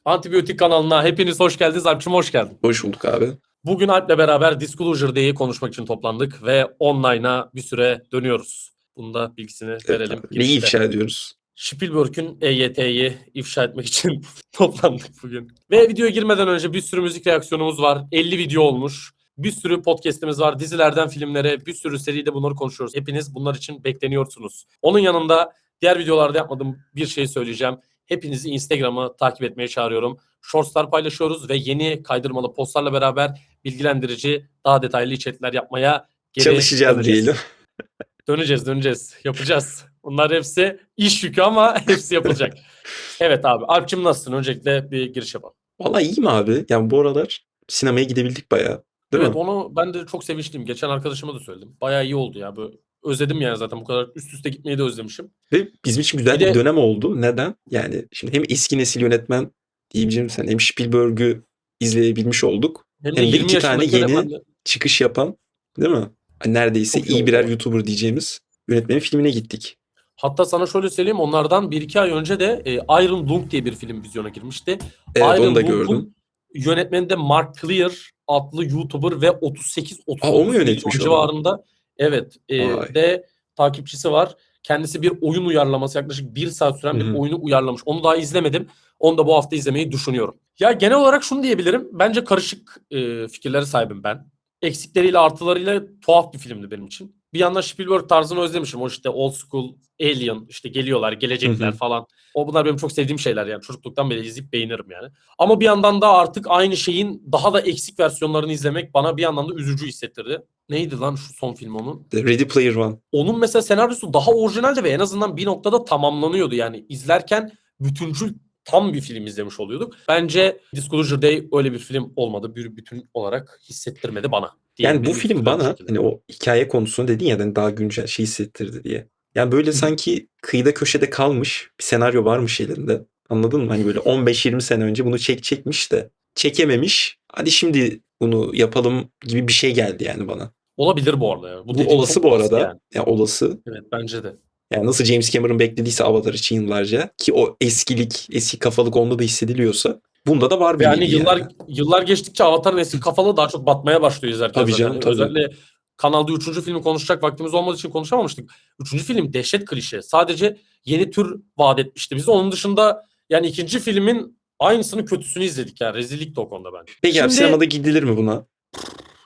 Antibiyotik kanalına hepiniz hoş geldiniz. Alp'cığım hoş geldin. Hoş bulduk abi. Bugün Alp'le beraber Disclosure Day'i konuşmak için toplandık ve online'a bir süre dönüyoruz. Bunu da bilgisini Evet verelim abi. Neyi girişte. ifşa ediyoruz? Spielberg'ün EYT'yi ifşa etmek için toplandık bugün. Ve videoya girmeden önce bir sürü müzik reaksiyonumuz var. 50 video olmuş. Bir sürü podcast'imiz var. Dizilerden filmlere, bir sürü seride bunları konuşuyoruz. Hepiniz bunlar için bekleniyorsunuz. Onun yanında diğer videolarda yapmadığım bir şey söyleyeceğim. Hepinizi Instagram'ı takip etmeye çağırıyorum. Shortslar paylaşıyoruz ve yeni kaydırmalı postlarla beraber bilgilendirici, daha detaylı içerikler yapmaya geri Çalışacağız döneceğiz. diyelim. Döneceğiz. Yapacağız. Bunlar hepsi iş yükü ama hepsi yapılacak. Evet abi. Alp'cim nasılsın? Öncelikle bir giriş yapalım. Vallahi iyiyim abi. Yani bu aralar sinemaya gidebildik bayağı. Değil Evet mi? onu ben de çok sevinçliyim. Geçen arkadaşıma da söyledim. Bayağı iyi oldu ya. Böyle özledim yani zaten bu kadar üst üste gitmeyi de özlemişim. Ve bizim için Bir güzel bir de dönem oldu. Neden? Yani şimdi hem eski nesil yönetmen diyebileceğim sen hem Spielberg'ü izleyebilmiş olduk. hem de Hem de 20 iki tane yaşındaki yeni yönetmenle çıkış yapan, değil mi? Hani neredeyse çok iyi iyi oldu birer o. YouTuber diyeceğimiz yönetmenin filmine gittik. Hatta sana şöyle söyleyeyim. Onlardan 1-2 ay önce de Iron Lung diye bir film vizyona girmişti. Evet, onu da Iron gördüm. Lung'un yönetmeni de Mark Clear adlı YouTuber ve O mu 38-39 milyon yönetmiş onu? civarında evet Vay. de takipçisi var. Kendisi bir oyun uyarlaması yaklaşık 1 saat Hı süren bir hı. oyunu uyarlamış. Onu daha izlemedim. Onu da bu hafta izlemeyi düşünüyorum. Ya genel olarak şunu diyebilirim. Bence karışık fikirlere sahibim ben. Eksikleriyle artılarıyla tuhaf bir filmdi benim için. Bir yandan Spielberg tarzını özlemişim. O işte old school Alien işte geliyorlar, Hı gelecekler hı. falan. Bunlar benim çok sevdiğim şeyler yani. Çocukluktan beri izleyip beğenirim yani. Ama bir yandan da artık aynı şeyin daha da eksik versiyonlarını izlemek bana bir yandan da üzücü hissettirdi. Neydi lan şu son film onun? The Ready Player One. Onun mesela senaryosu daha orijinaldi ve en azından bir noktada tamamlanıyordu. Yani izlerken bütüncül tam bir film izlemiş oluyorduk. Bence Disclosure Day öyle bir film olmadı. Bir bütün olarak hissettirmedi bana diyeyim. Yani bu Benim ilk film fikirlerim bu bana şekilde. hani o hikaye konusunu dedin ya hani daha güncel şey hissettirdi diye. Yani böyle Hı hı. sanki kıyıda köşede kalmış bir senaryo varmış elinde. Anladın mı? Hani böyle 15-20 sene önce bunu çekmiş de çekememiş. Hadi şimdi bunu yapalım gibi bir şey geldi yani bana. Olabilir bu arada ya. Bu Bu dediğin olası çok bu olası arada. yani. Ya olası. Evet bence de. Yani nasıl James Cameron beklediyse Avatar için yıllarca ki o eskilik, eski kafalık onda da hissediliyorsa bunda da var Ve bir hani nevi yani. yıllar geçtikçe Avatar'ın eski kafalığı daha çok batmaya başlıyor izlerken Tabii zaten. canım, tabii. Özellikle kanalda 3. filmi konuşacak vaktimiz olmadığı için konuşamamıştık. 3. film dehşet klişe. Sadece yeni tür vaat etmişti bize. Onun dışında yani ikinci filmin aynısını kötüsünü izledik yani. Rezillik de o konuda bence. Peki abi Şimdi sinemada gidilir mi buna?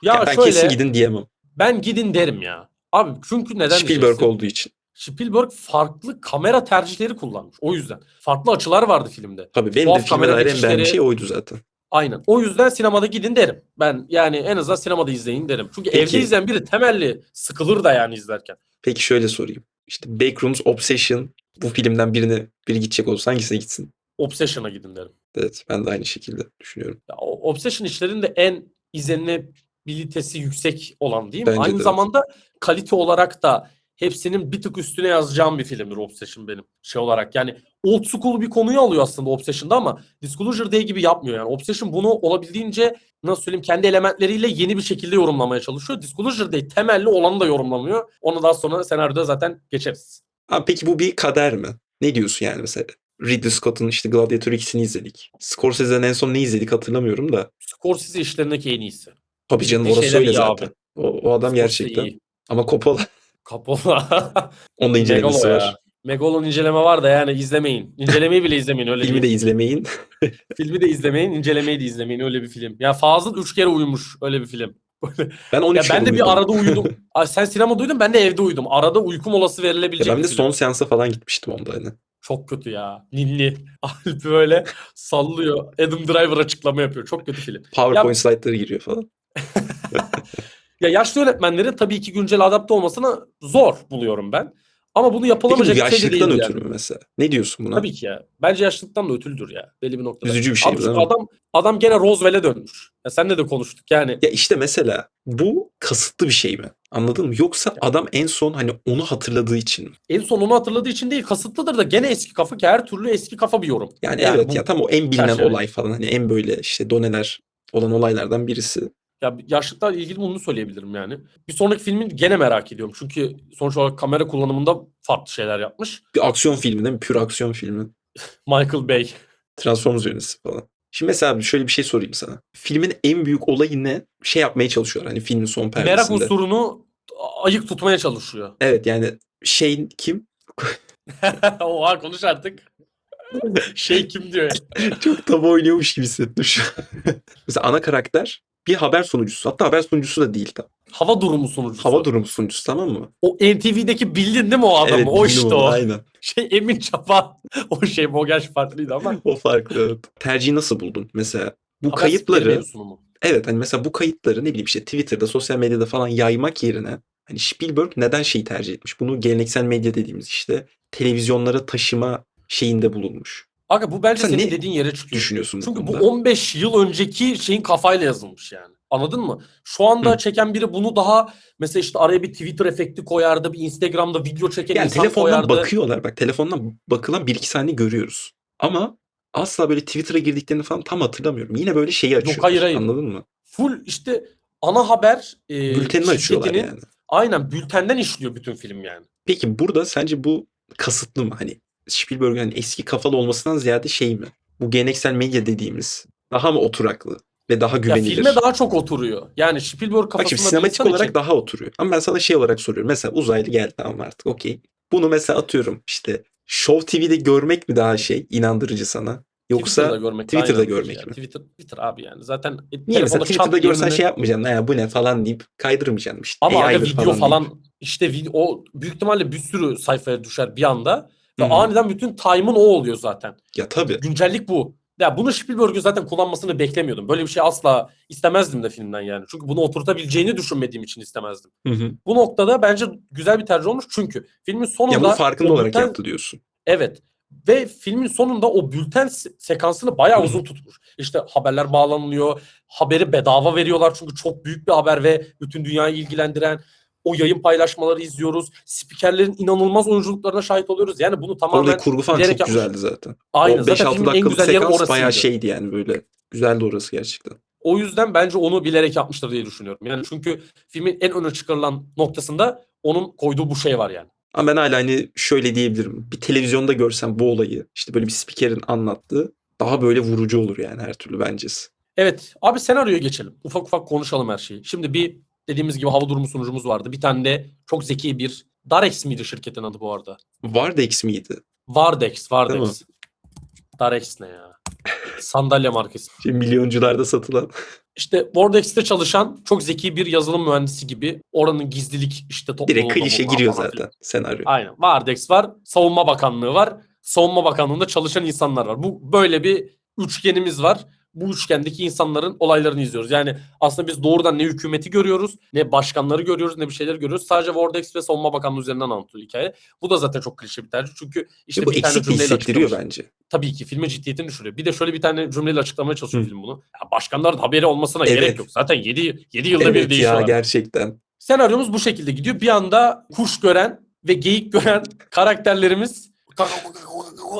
Ya ya ben kesin şöyle gidin diyemem. ben gidin derim ya. Abi çünkü neden Spielberg diyeceksin? olduğu için. Spielberg farklı kamera tercihleri kullanmış. O yüzden. Farklı açılar vardı filmde. Tabii benim de Tuhaf filme kamera dair en beğendiğim şey geçişleri. oydu zaten. Aynen. O yüzden sinemada gidin derim. Ben yani en azından sinemada izleyin derim. Çünkü evde Peki, izleyen biri temelli sıkılır da yani izlerken. peki şöyle sorayım. İşte Backrooms Obsession bu filmden biri gidecek olsa hangisine gitsin? Obsession'a gidin derim. Evet, ben de aynı şekilde düşünüyorum. Ya, o Obsession işlerinde en izlenilebilitesi yüksek olan diyeyim. Bence Aynı de evet. zamanda kalite olarak da hepsinin bir tık üstüne yazacağım bir filmdir Obsession benim şey olarak. Yani old school bir konuyu alıyor aslında Obsession'da ama Disclosure Day gibi yapmıyor yani. Obsession bunu olabildiğince nasıl söyleyeyim kendi elementleriyle yeni bir şekilde yorumlamaya çalışıyor. Disclosure Day temelli olanı da yorumlamıyor. Onu daha sonra senaryoda zaten geçeriz. Abi peki bu bir kader mi? Ne diyorsun yani mesela? Ridley Scott'un işte Gladiator ikisini izledik. Scorsese'den en son ne izledik hatırlamıyorum da. Scorsese işlerindeki en iyisi. Tabii canım Çektiği orası şeyler öyle iyi abi. zaten. O adam Scorsese gerçekten. iyi. Ama Coppola Coppola. onun da Megalo incelemesi ya. var. Megalo'nun inceleme var da yani izlemeyin. İncelemeyi bile izlemeyin öyle Filmi de diyeyim. izlemeyin. Filmi de izlemeyin, incelemeyi de izlemeyin öyle bir film. Ya Fazıl 3 kere uyumuş öyle bir film. Ben Ya 13 kere ben de bir uyudum. arada uyudum. Ay, sen sinemada uyudun ben de evde uyudum. Arada uyku molası Ya verilebilecek ben bir de film. son seansa falan gitmiştim onda hani. Çok kötü ya. Ninni. Alp böyle sallıyor. Adam Driver açıklama yapıyor. Çok kötü film. PowerPoint Ya slaytları giriyor falan. ya yaşlı yönetmenlerin tabii ki güncel adapte olmasını zor buluyorum ben. Ama bunu Peki bu yapılamayacak bir şey de yaşlıktan değildi ötürü yani. mü mesela? Ne diyorsun buna? Tabii ki ya. Bence yaşlılıktan da ötülüdür ya. Belli bir noktada. Üzücü bir şey Abi bu değil çünkü mi? adam gene Roswell'e dönmüş. Ya senle de konuştuk yani. Ya işte mesela bu kasıtlı bir şey mi? Anladın mı? Yoksa adam en son hani onu hatırladığı için mi? En son onu hatırladığı için değil kasıtlıdır da gene eski kafa ki her türlü eski kafa bir yorum. Yani Yani evet ya bu tam o en bilinen çerçeve. olay falan hani en böyle işte doneler olan olaylardan birisi. Ya yaşlıklarla ilgili bunu söyleyebilirim yani. Bir sonraki filmi gene merak ediyorum. Çünkü sonuç olarak kamera kullanımında farklı şeyler yapmış. Bir aksiyon filmi değil mi? Pür aksiyon filmi. Michael Bay. Transformers yönetisi falan. Şimdi mesela şöyle bir şey sorayım sana. Filmin en büyük olayı ne? Şey yapmaya çalışıyorlar hani filmin son Merak perdesinde. unsurunu ayık tutmaya çalışıyor. Evet yani şey kim? Oha konuş artık. Şey kim diyor. Çok tabu oynuyormuş gibi hissettim şu an. Mesela ana karakter bir haber sunucusu. Hatta haber sunucusu da değil tam. Hava durumu sunucusu. Hava durumu sunucusu, tamam mı? O NTV'deki bildin değil mi o adamı? Evet, O bildim işte onu, o. aynen. Şey Emin Çapa. O şey Bogerç farklıydı ama. O farklı, evet. Tercihi nasıl buldun? Mesela bu Haber spikeri kayıtları, mevzunu mu? evet hani mesela bu kayıtları ne bileyim işte Twitter'da, sosyal medyada falan yaymak yerine hani Spielberg neden şeyi tercih etmiş? Bunu geleneksel medya dediğimiz işte televizyonlara taşıma şeyinde bulunmuş. Aga bu bence Sen senin ne dediğin yere çıkıyor. düşünüyorsun bu Çünkü bu konuda? 15 yıl önceki şeyin kafayla yazılmış yani. Anladın mı? Şu anda Hı. çeken biri bunu daha mesela işte araya bir Twitter efekti koyardı, bir Instagram'da video çeken Yani insan telefondan koyardı. bakıyorlar. Bak telefondan bakılan bir iki saniye görüyoruz. Ama asla böyle Twitter'a girdiklerini falan tam hatırlamıyorum. Yine böyle şeyi Yok hayır açıyorlar. hayır. Anladın mı? Full işte ana haber Bültenini açıyorlar şirketinin yani. aynen bültenden işliyor bütün film yani. Peki burada sence bu kasıtlı mı? Hani Spielberg'in hani eski kafalı olmasından ziyade şey mi? Bu geleneksel medya dediğimiz daha mı oturaklı ve daha Ya filme güvenilir? daha çok oturuyor. Yani Spielberg Bak şimdi kafasında bir sinematik insan olarak için daha oturuyor. Ama ben sana şey olarak soruyorum. Mesela uzaylı geldi, tamam artık okey. Bunu mesela atıyorum işte Show TV'de görmek mi daha şey inandırıcı sana? Twitter'da Yoksa görmek daha Twitter'da inandırıcı görmek ya. mi? Twitter abi yani. Zaten Niye mesela telefonda Twitter'da çat diye görsen şey önüne. yapmayacaksın. Ya bu ne falan deyip kaydırmayacaksın işte. Ama aga AI'dır video falan deyip. falan işte o büyük ihtimalle bir sürü sayfaya düşer bir anda. Hı Ve hı. aniden bütün time'ın o oluyor zaten. Ya tabii. Güncellik bu. Ya bunu Spielberg'ün zaten kullanmasını beklemiyordum. Böyle bir şey asla istemezdim de filmden yani. Çünkü bunu oturtabileceğini düşünmediğim için istemezdim. Hı hı. Bu noktada bence güzel bir tercih olmuş. Çünkü filmin Ya bunu sonunda farkında o olarak bülten yaptı diyorsun. evet ve filmin sonunda o bülten sekansını bayağı uzun tutmuş. İşte haberler bağlanılıyor. Haberi bedava veriyorlar çünkü çok büyük bir haber ve bütün dünyayı ilgilendiren o yayın paylaşmaları izliyoruz. Spikerlerin inanılmaz oyunculuklarına şahit oluyoruz. Yani bunu Oradaki tamamen kurgu falan bilerek çok yapmış. güzeldi zaten. Aynı. O beş Zaten altı filmin en dakikalık güzel yeri sekans bayağı orasıydı. şeydi yani böyle. Güzeldi orası gerçekten. O yüzden bence onu bilerek yapmıştır diye düşünüyorum. Yani çünkü filmin en öne çıkarılan noktasında onun koyduğu bu şey var yani. Ama ben hala hani şöyle diyebilirim. Bir televizyonda görsem bu olayı işte böyle bir spikerin anlattığı daha böyle vurucu olur yani her türlü bencesi. Evet. Abi senaryoya geçelim. Ufak ufak konuşalım her şeyi. Şimdi bir dediğimiz gibi hava durumu sunucumuz vardı. Bir tane de çok zeki bir Darex miydi şirketin adı bu arada? Vardex miydi? Vardex, Değil mi? Vardex. Darex ne ya? Sandalye markası. Şey, milyoncularda satılan. İşte Vardex'te çalışan çok zeki bir yazılım mühendisi gibi oranın gizlilik işte Direkt topluluğunda klişe bulunan giriyor falan filan. zaten senaryo. Aynen. Vardex var. Savunma Bakanlığı var. Savunma Bakanlığı'nda çalışan insanlar var. Bu böyle bir üçgenimiz var. Bu üçgendeki insanların olaylarını izliyoruz. Yani aslında biz doğrudan ne hükümeti görüyoruz, ne başkanları görüyoruz, ne bir şeyler görüyoruz. Sadece Vortex ve Savunma Bakanlığı üzerinden anlatıyor hikaye. Bu da zaten çok klişe bir tercih. Çünkü Ve işte bu bir tane eksik de cümleyle hissettiriyor açıklamış. bence. Tabii ki filmin ciddiyetini düşürüyor. Bir de şöyle bir tane cümleyle açıklamaya çalışıyor Hı. film bunu. Ya başkanların haberi olmasına gerek yok. Evet. Zaten 7 yılda bir Evet ya, değişiyorlar. gerçekten. Senaryomuz bu şekilde gidiyor. Bir anda kuş gören ve geyik gören karakterlerimiz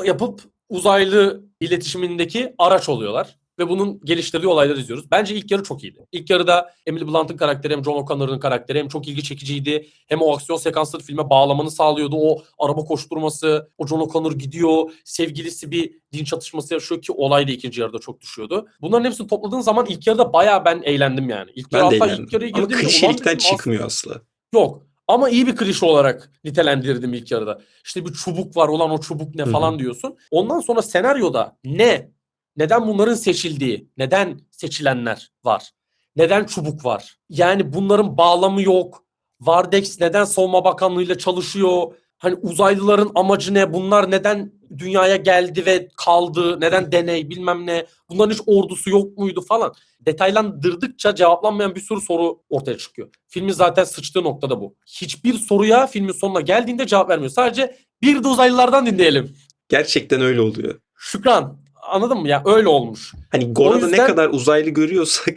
yapıp uzaylı iletişimindeki araç oluyorlar. Ve bunun geliştirdiği olayları izliyoruz. Bence ilk yarı çok iyiydi. İlk yarıda Emily Blunt'ın karakteri hem John O'Connor'ın karakteri hem çok ilgi çekiciydi. Hem o aksiyon sekansları filme bağlamanı sağlıyordu. O araba koşturması, o John O'Connor gidiyor, sevgilisi bir din çatışması yaşıyor ki olay da ikinci yarıda çok düşüyordu. Bunların hepsini topladığın zaman ilk yarıda bayağı ben eğlendim yani. İlk yarı Ben de hatta ilk eğlendim. yarıya Ama girdiğimde ulan klişelikten dedim çıkmıyor asla. yok. Ama iyi bir klişe olarak nitelendirdim ilk yarıda. İşte bir çubuk var ulan o çubuk ne Hı hı. falan diyorsun. Ondan sonra senaryoda ne? Neden bunların seçildiği? Neden seçilenler var? Neden çubuk var? Yani bunların bağlamı yok. Vardex neden Savunma Bakanlığı'yla çalışıyor? Hani uzaylıların amacı ne? Bunlar neden dünyaya geldi ve kaldı? Neden deney bilmem ne? Bunların hiç ordusu yok muydu falan. Detaylandırdıkça cevaplanmayan bir sürü soru ortaya çıkıyor. Filmin zaten sıçtığı noktada bu. Hiçbir soruya filmin sonuna geldiğinde cevap vermiyor. Sadece bir de uzaylılardan dinleyelim. Gerçekten öyle oluyor. Şükran. Anladın mı ya? Öyle olmuş. Hani O Gora'da ne yüzden kadar uzaylı görüyorsak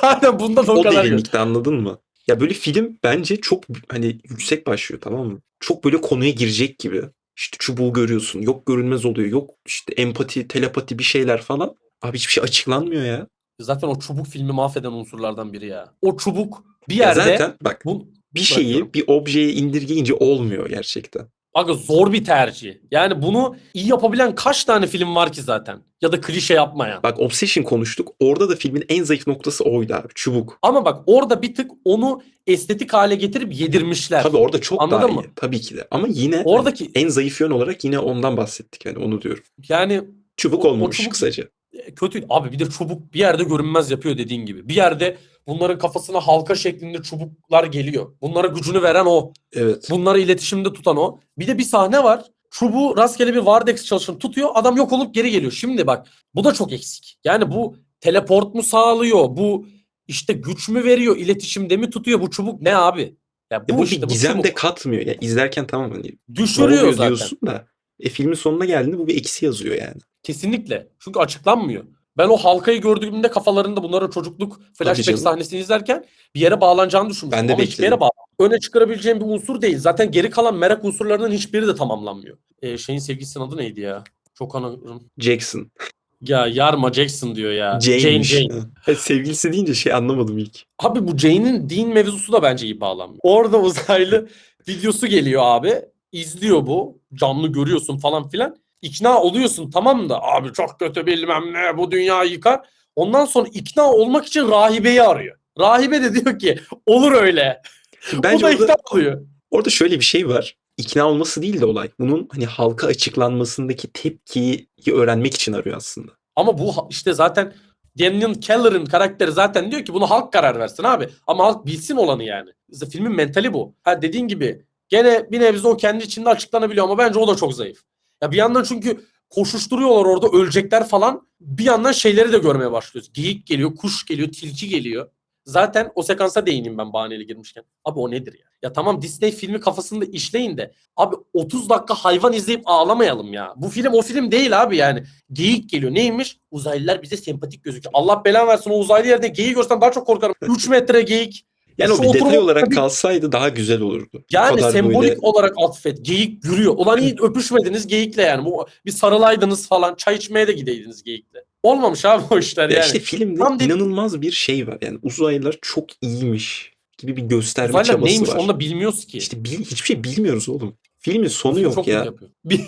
aynen bundan o o kadar gör. derinlikte, anladın mı? Ya böyle film bence çok hani yüksek başlıyor, tamam mı? Çok böyle konuya girecek gibi. İşte çubuğu görüyorsun. Yok görünmez oluyor. Yok işte empati, telepati bir şeyler falan. Abi hiçbir şey açıklanmıyor ya. Zaten o çubuk filmi mahveden unsurlardan biri ya. O çubuk bir Ya yerde zaten bak, bu bir şeyi bırakıyorum. bir objeye indirgeyince olmuyor gerçekten. Aga zor bir tercih. Yani bunu iyi yapabilen kaç tane film var ki zaten? Ya da klişe yapmayan. Bak Obsession konuştuk. Orada da filmin en zayıf noktası oydu abi. Çubuk. Ama bak orada bir tık onu estetik hale getirip yedirmişler. Tabii orada çok daha Anladın iyi. mı? Tabii ki de. Ama yine hani Oradaki en zayıf yön olarak yine ondan bahsettik. Yani onu diyorum. yani Çubuk o olmamış çubuk kısaca. kötü. Abi bir de çubuk bir yerde görünmez yapıyor dediğin gibi. Bir yerde bunların kafasına halka şeklinde çubuklar geliyor. Bunlara gücünü veren o. Evet. Bunları iletişimde tutan o. Bir de bir sahne var. Çubuğu rastgele bir Vardex çalışanı tutuyor. Adam yok olup geri geliyor. Şimdi bak bu da çok eksik. Yani bu teleport mu sağlıyor? Bu işte güç mü veriyor? İletişimde mi tutuyor? Bu çubuk ne abi? Ya Ya bu bu işte bir bu gizem de çubuk. katmıyor. Ya izlerken tamam hani ne Düşürüyor oluyor zaten. diyorsun da filmin sonuna geldiğinde bu bir eksi yazıyor yani. Kesinlikle. Çünkü açıklanmıyor. Ben o halkayı gördüğümde kafalarında bunların çocukluk Tabii flashback canım. sahnesini izlerken bir yere bağlanacağını düşünmüştüm. Ben de Ama hiçbir bekledim. yere öne çıkarabileceğim bir unsur değil. Zaten geri kalan merak unsurlarının hiçbiri de tamamlanmıyor. Şeyin sevgilisinin adı neydi ya? Çok anırım. Jackson. Ya Yarma Jackson diyor ya. Jane'miş. Jane. Ha, sevgilisi deyince şey anlamadım ilk. Abi bu Jane'in Dean mevzusu da bence iyi bağlanmıyor. Orada uzaylı videosu geliyor abi. İzliyor bu. Canlı görüyorsun falan filan. İkna oluyorsun tamam da abi çok kötü bilmem ne bu dünyayı yıkar. Ondan sonra ikna olmak için rahibeyi arıyor. Rahibe de diyor ki olur öyle. Şimdi Bu bence da ikna orada, oluyor. orada şöyle bir şey var. İkna olması değil de olay. Bunun hani halka açıklanmasındaki tepkiyi öğrenmek için arıyor aslında. Ama bu işte zaten Daniel Keller'ın karakteri zaten diyor ki bunu halk karar versin abi. Ama halk bilsin olanı yani. İşte filmin mentali bu. Ha dediğin gibi gene bir nebze o kendi içinde açıklanabiliyor ama bence o da çok zayıf. Ya bir yandan çünkü koşuşturuyorlar orada ölecekler falan. Bir yandan şeyleri de görmeye başlıyoruz. Geyik geliyor, kuş geliyor, tilki geliyor. Zaten o sekansa değineyim ben bahaneli girmişken. Abi o nedir ya? Ya tamam Disney filmi kafasında işleyin de abi 30 dakika hayvan izleyip ağlamayalım ya. Bu film o film değil abi yani. Geyik geliyor. Neymiş? Uzaylılar bize sempatik gözüküyor. Allah belan versin o uzaylı yerde geyiği görsem daha çok korkarım. 3 metre geyik. Yani o Şu bir detay oturma olarak bir- kalsaydı daha güzel olurdu. Bu Yani kadar sembolik böyle olarak atfet. Geyik yürüyor. Ulan iyi öpüşmediniz geyikle yani. Bu, bir sarılaydınız falan. Çay içmeye de gideydiniz geyikle. Olmamış abi o işler ya yani. işte filmde Tam dedi, inanılmaz bir şey var. Yani uzaylılar çok iyiymiş gibi bir gösterme uzaylılar çabası neymiş var. onu da bilmiyoruz ki. İşte hiçbir şey bilmiyoruz oğlum. Filmin Bu sonu film yok çok kötü ya. yapıyor. Bir,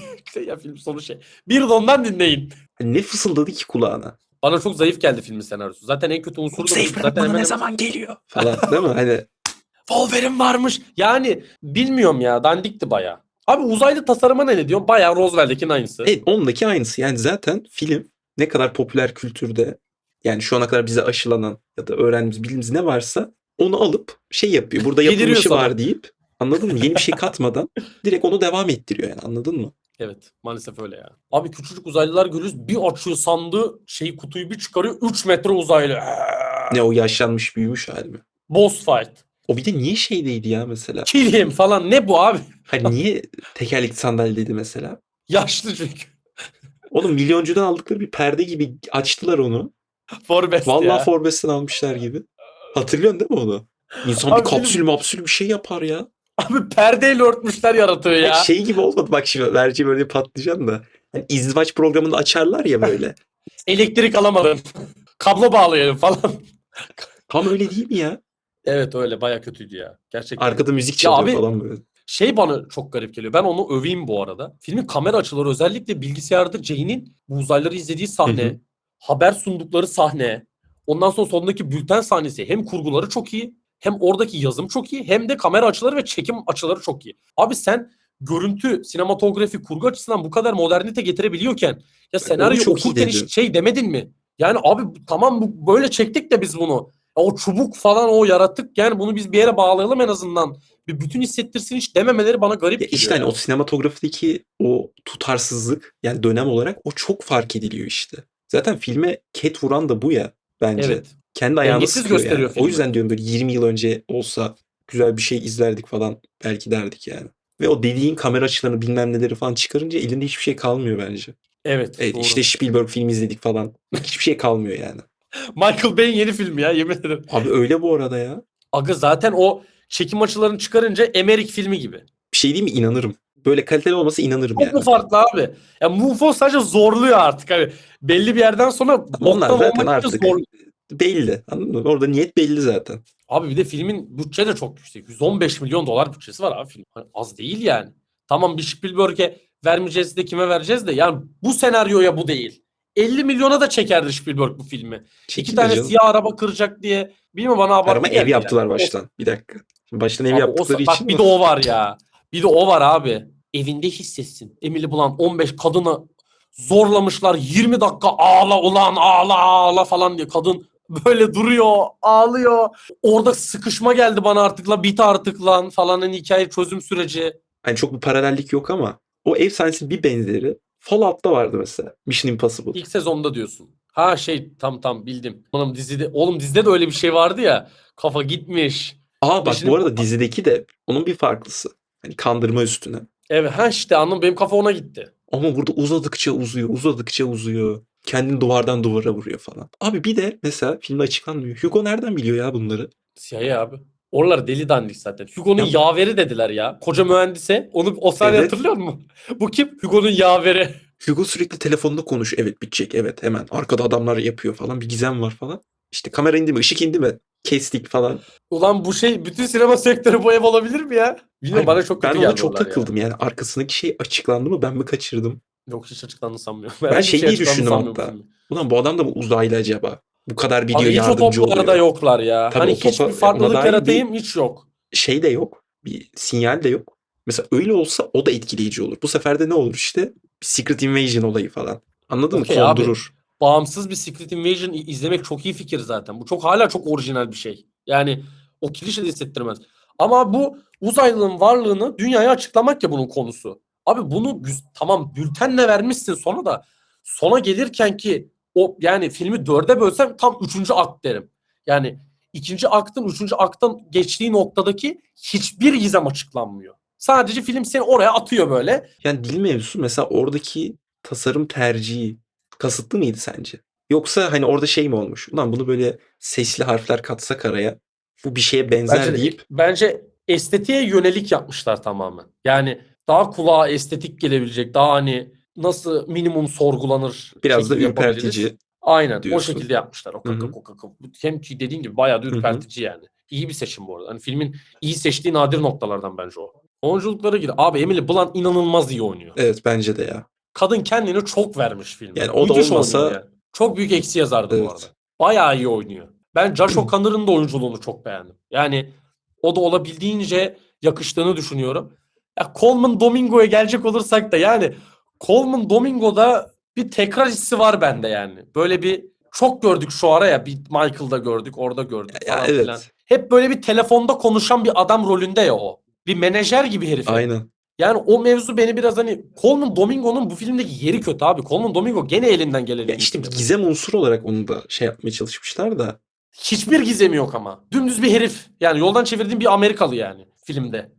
ya film sonu şey. Bir de ondan dinleyin. Hani ne fısıldadı ki kulağına? Bana çok zayıf geldi filmin senaryosu. Zaten en kötü unsuru da bu. Zayıf Zaten bana hemen ne hemen zaman geliyor? Falan değil mi? Hani Wolverine varmış. Yani bilmiyorum ya dandikti baya. Abi uzaylı tasarıma ne diyor? Baya Roswell'dekinin aynısı. evet, ondaki aynısı. Yani zaten film ne kadar popüler kültürde yani şu ana kadar bize aşılanan ya da öğrendiğimiz bildiğimiz ne varsa onu alıp şey yapıyor. Burada Yediriyor yapılmışı sana. var deyip anladın mı? Yeni bir şey katmadan direkt onu devam ettiriyor yani anladın mı? Evet maalesef öyle ya. Abi küçücük uzaylılar görüyoruz. Bir açıyor sandığı şeyi kutuyu bir çıkarıyor. 3 metre uzaylı. Ne o yaşlanmış büyümüş hali mi? Boss fight. O bir de niye şeydeydi ya mesela? Kill him falan. Ne bu abi? Hani niye tekerlekli sandalyedeydi mesela? Yaşlı çünkü. Oğlum milyoncudan aldıkları bir perde gibi açtılar onu. Forbest Vallahi ya. Forbes'ten almışlar gibi. Hatırlıyorsun değil mi onu? İnsan bir Abi kapsül film- mapsül bir şey yapar ya. Abi perdeyle örtmüşler yaratığı Hayır, ya. şey gibi olmadı bak şimdi vereceğim böyle patlayacağım da. Hani izdivaç programını açarlar ya böyle. Elektrik alamadın. Kablo bağlayalım falan. Tam öyle değil mi ya? Evet öyle baya kötüydü ya. Gerçekten. Arkada müzik Ya çalıyor abi falan böyle. şey bana çok garip geliyor. Ben onu öveyim bu arada. Filmin kamera açıları özellikle bilgisayarda Jane'in bu uzaylıları izlediği sahne, Hı hı. haber sundukları sahne, ondan sonra sondaki bülten sahnesi hem kurguları çok iyi, hem oradaki yazım çok iyi, hem de kamera açıları ve çekim açıları çok iyi. Abi sen görüntü, sinematografi, kurgu açısından bu kadar modernite getirebiliyorken ya Onu senaryo çok iyi okurken hiç dedin. şey demedin mi? Yani abi tamam bu böyle çektik de biz bunu. Ya o çubuk falan o yaratık yani bunu biz bir yere bağlayalım en azından bir bütün hissettirsin hiç dememeleri bana garip Ya geliyor işte hani ya. o sinematografideki o tutarsızlık yani dönem olarak o çok fark ediliyor işte. Zaten filme ket vuran da bu ya bence. Evet. Kendi ayağını Dengesiz sıkıyor gösteriyor yani. O filmi. yüzden diyorum böyle 20 yıl önce olsa güzel bir şey izlerdik falan belki derdik yani. Ve o dediğin kamera açılarını bilmem neleri falan çıkarınca elinde hiçbir şey kalmıyor bence. Evet, Evet doğru. işte Spielberg filmi izledik falan. Hiçbir şey kalmıyor yani. Michael Bay'in yeni filmi ya yemin ederim. Abi öyle bu arada ya. Aga zaten o çekim açılarını çıkarınca Emmerich filmi gibi. Bir şey değil mi? İnanırım. Böyle kaliteli olmasa inanırım Çok mu yani. farklı abi? Ya Mufo sadece zorluyor artık. Hani belli bir yerden sonra Ama onlar boktan zaten olmak için artık zorluyor. belli. Anladın mı? Orada niyet belli zaten. Abi bir de filmin bütçe de çok yüksek. 115 milyon dolar bütçesi var abi film. Hani az değil yani. Tamam bir Spielberg'e vermeyeceğiz de kime vereceğiz de yani bu senaryoya bu değil. 50 milyona da çekerdi Spielberg bu filmi. İki Çekilir tane canım. siyah araba kıracak diye. Bilmiyorum bana Ama abartı ev geldi yaptılar yani. baştan. Bir dakika. Şimdi baştan ev Abi yaptıkları bak için bir de o var ya. Bir de o var abi. Evinde hissetsin. Emily Blunt 15 kadını zorlamışlar. 20 dakika ağla ulan ağla ağla falan diye. Kadın böyle duruyor, ağlıyor. Orada sıkışma geldi bana artık la bit artık lan falan hani hikaye çözüm süreci. hani çok bir paralellik yok ama o ev sahnesinin bir benzeri Fallout'ta vardı mesela. Mission Impossible. İlk sezonda diyorsun. Ha tam bildim. Oğlum dizide de öyle bir şey vardı ya. Kafa gitmiş. Aa bak Mission bu arada dizideki de onun bir farklısı. Hani kandırma üstüne. Evet ha işte anladım benim kafa ona gitti. Ama burada uzadıkça uzuyor, uzadıkça uzuyor. Kendini duvardan duvara vuruyor falan. Abi bir de mesela filmde açıklanmıyor. Hugo nereden biliyor ya bunları? CIA abi. Oralar deli dandik zaten. Hugo'nun Ya, yaveri dediler ya. Koca mühendise. Onu o sahne evet. hatırlıyor musun? Bu kim? Hugo'nun yaveri. Hugo sürekli telefonda konuş. Evet bitecek. Evet hemen. Arkada adamlar yapıyor falan. Bir gizem var falan. İşte kamera indi mi? Işık indi mi? Kestik falan. Ulan bu şey bütün sinema sektörü bu ev olabilir mi ya? Bilmiyorum Hayır, bana çok ben kötü ona geldi çok oralar ya. takıldım. Yani arkasındaki şey açıklandı mı ben mi kaçırdım? Yok hiç açıklandığını sanmıyorum. Ben Herhangi bir şey şey diye açıklandığını düşündüm sanmıyorum bu hatta. filmin. Ulan bu adam da mı uzaylı acaba? Bu kadar biliyor Abi hiç o yardımcı toplarda oluyor. yoklar ya. Tabii Hani o topa hiçbir ona farklılık dair bir yaratayım hiç yok. şey de yok. Bir sinyal de yok. Mesela öyle olsa o da etkileyici olur. Bu sefer de ne olur işte? Bir Secret Invasion olayı falan. Anladın mı? Okey abi. Kondurur. Bağımsız bir Secret Invasion izlemek çok iyi fikir zaten. Bu hala çok orijinal bir şey. Yani o klişe de hissettirmez. Ama bu uzaylının varlığını dünyaya açıklamak ya bunun konusu. Abi bunu tamam bültenle vermişsin sona da sona gelirken ki o yani filmi dörde bölsem tam üçüncü akt derim. Yani ikinci aktın üçüncü aktan geçtiği noktadaki hiçbir gizem açıklanmıyor. Sadece film seni oraya atıyor böyle. Yani dil mevzusu mesela oradaki tasarım tercihi kasıtlı mıydı sence? Yoksa hani orada şey mi olmuş? Ulan bunu böyle sesli harfler katsak araya bu bir şeye benzer Bence deyip bence estetiğe yönelik yapmışlar tamamen. Yani daha kulağa estetik gelebilecek, daha hani nasıl minimum sorgulanır biraz da şekilde yapabiliriz. ürpertici Aynen o diyorsun. şekilde yapmışlar. O Hı kaka hı. o kaka. Hem ki dediğin gibi bayağı da Hı hı. ürpertici yani. İyi bir seçim bu arada. Hani filmin iyi seçtiği nadir noktalardan bence o. Oyunculuklara gir. Abi Emily Blunt inanılmaz iyi oynuyor. Evet bence de ya. Kadın kendini çok vermiş filme. Yani o da Müthiş oynuyor olmasa yani. Çok büyük eksi yazardı bu arada. evet. Bayağı iyi oynuyor. Ben Josh O'Connor'ın da oyunculuğunu çok beğendim. Yani o da olabildiğince yakıştığını düşünüyorum. Ya Coleman Domingo'ya gelecek olursak da yani Coleman Domingo'da bir tekrar hissi var bende yani. Böyle bir çok gördük şu ara ya. Bir Michael'da gördük, orada gördük Ya falan filan. evet. Hep böyle bir telefonda konuşan bir adam rolünde ya o. Bir menajer gibi herif hep. Aynen. Yani o mevzu beni biraz hani Coleman Domingo'nun bu filmdeki yeri kötü abi. Coleman Domingo gene elinden geleni Ya işte bir yapıyor. gizem unsur olarak onu da şey yapmaya çalışmışlar da. Hiçbir gizemi yok ama. Dümdüz bir herif. Yani yoldan çevirdiğim bir Amerikalı yani filmde.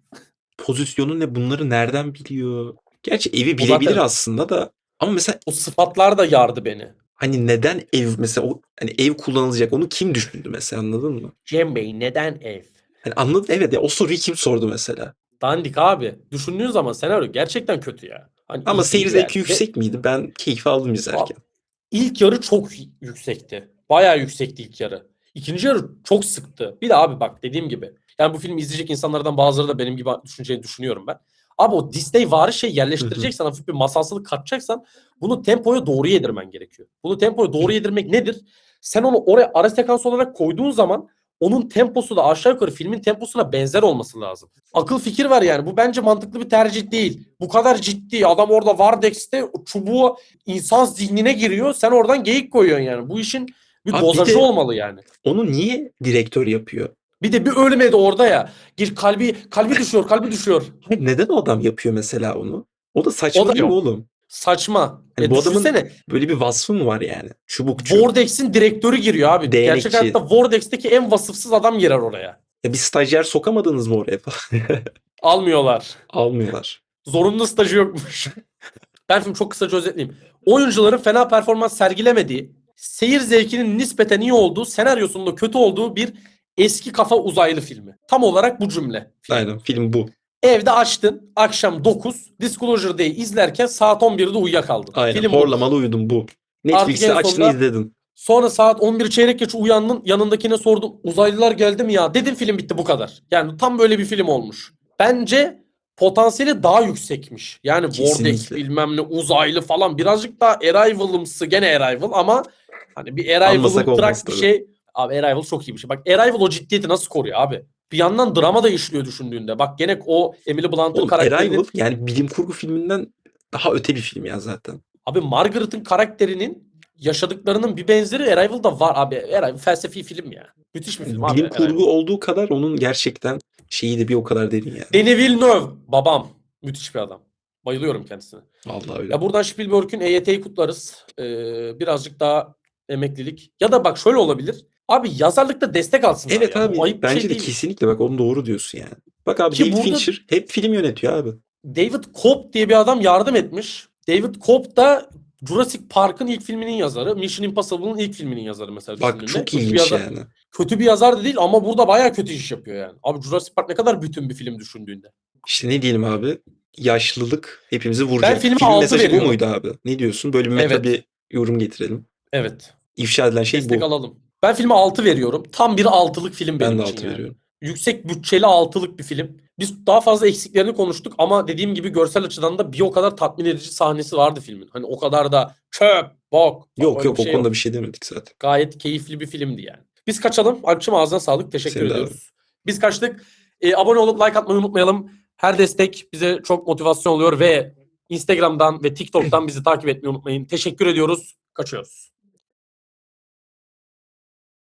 Pozisyonu ne bunları nereden biliyor? Gerçi evi O bilebilir zaten aslında da. Ama mesela o sıfatlar da yardı beni. hani neden ev mesela o hani ev kullanılacak onu kim düşündü mesela anladın mı? Cem Bey neden ev? Hani anladın evet ya o soruyu kim sordu mesela? Dandik abi. Düşündüğün zaman senaryo gerçekten kötü ya. Hani Ama iyi seyir değil yani. zevki Ve yüksek miydi? Ben keyif aldım izlerken. ilk yarı çok yüksekti. Bayağı yüksekti ilk yarı. İkinci yarı çok sıktı. Bir de abi bak dediğim gibi. Yani bu filmi izleyecek insanlardan bazıları da benim gibi düşüneceğini düşünüyorum ben. Abi o Disney vari şey Hı hı. yerleştireceksen, hafif bir masalsılık katacaksan bunu tempoya doğru yedirmen gerekiyor. Bunu tempoya doğru yedirmek nedir? Sen onu oraya ara sekans olarak koyduğun zaman onun temposu da aşağı yukarı filmin temposuna benzer olması lazım. Akıl fikir var yani. Bu bence mantıklı bir tercih değil. Bu kadar ciddi. Adam orada Vardex'te çubuğu insan zihnine giriyor. Sen oradan geyik koyuyorsun yani. Bu işin bir Abi bir dozajı de olmalı yani. onu niye direktör yapıyor? Bir de bir ölmedi orada ya. Gir kalbi düşüyor, kalbi düşüyor. Hayır, neden o adam yapıyor mesela onu? O da O saçma da değil mi yok. oğlum? Saçma. Hani bu adamın Düşünsene. böyle bir vasfı mı var yani? Çubukçu, Vordex'in direktörü giriyor abi. Gerçek değnekçi. hayatta Vordex'teki en vasıfsız adam girer oraya. Ya bir stajyer sokamadınız mı oraya falan? Almıyorlar. Almıyorlar. Zorunlu stajı yokmuş. Ben film çok kısaca özetleyeyim. Oyuncuların fena performans sergilemediği, seyir zevkinin nispeten iyi olduğu, senaryosunun da kötü olduğu bir eski kafa uzaylı filmi. Tam olarak bu cümle. Film. Aynen film bu. Evde açtın, akşam 9, Disclosure Day'i izlerken saat 11'de uyuyakaldın. Aynen Film budur. horlamalı uyudum bu. Artık Netflix'te en açtın sonunda izledin. sonra saat 11 çeyrek geç uyandın, yanındakine sordun uzaylılar geldi mi ya? Dedim film bitti bu kadar. Yani tam böyle bir film olmuş. Bence potansiyeli daha yüksekmiş. Yani Vortex Kesinlikle. bilmem ne uzaylı falan birazcık daha Arrival'ımsı, gene Arrival ama hani bir Anmasak Arrival'ın olmaz trak bir tabii. şey. Abi Arrival çok iyi bir şey. Bak Arrival o ciddiyeti nasıl koruyor abi? Bir yandan drama da işliyor düşündüğünde. Bak gene o Emily Blunt'ın Oğlum karakterinin Arrival yani bilim kurgu filminden daha öte bir film ya zaten. abi Margaret'ın karakterinin yaşadıklarının bir benzeri Arrival'da var abi. Arrival felsefi film ya. Müthiş bir film abi Bilim kurgu Arrival. olduğu kadar onun gerçekten şeyi de bir o kadar derin yani. Denis Villeneuve babam. Müthiş bir adam. Bayılıyorum kendisine. Vallahi öyle. Ya buradan Spielberg'ün EYT'yi kutlarız. Birazcık daha emeklilik. Ya da bak şöyle olabilir. Abi yazarlıkta destek alsınlar Evet ya. Bu abi ayıp bir bence şey de değil. kesinlikle bak onu doğru diyorsun yani. Bak abi Ki David burada Fincher hep film yönetiyor abi. David Cobb diye bir adam yardım etmiş. David Cobb da Jurassic Park'ın ilk filminin yazarı. Mission Impossible'ın ilk filminin yazarı mesela Bak düşündüğünde. çok Kötü bir ilginç yazar. yani. Kötü bir yazar da değil ama burada bayağı kötü iş yapıyor yani. Abi Jurassic Park ne kadar bütün bir film düşündüğünde. İşte ne diyelim abi? Yaşlılık hepimizi Ben vuracak. filme Film 6 mesajı bu veriyorum. muydu abi? Ne diyorsun? Böyle bir meta Evet. bir yorum getirelim. Evet. İfşa edilen şey Destek bu. alalım. Ben filme 6 veriyorum. Tam bir 6'lık film Ben benim de için 6 yani. veriyorum. Yüksek bütçeli 6'lık bir film. Biz daha fazla eksiklerini konuştuk ama dediğim gibi görsel açıdan da bir o kadar tatmin edici sahnesi vardı filmin. Hani o kadar da çöp, bok falan Yok öyle yok bir o şey konuda yok. bir şey demedik zaten. Gayet keyifli bir filmdi yani. Biz kaçalım. Alpçım ağzına sağlık. Teşekkür Senin de abi. ediyoruz. Biz kaçtık. Abone olup like atmayı unutmayalım. Her destek bize çok motivasyon oluyor ve Instagram'dan ve TikTok'tan bizi takip etmeyi unutmayın. Teşekkür ediyoruz. Kaçıyoruz.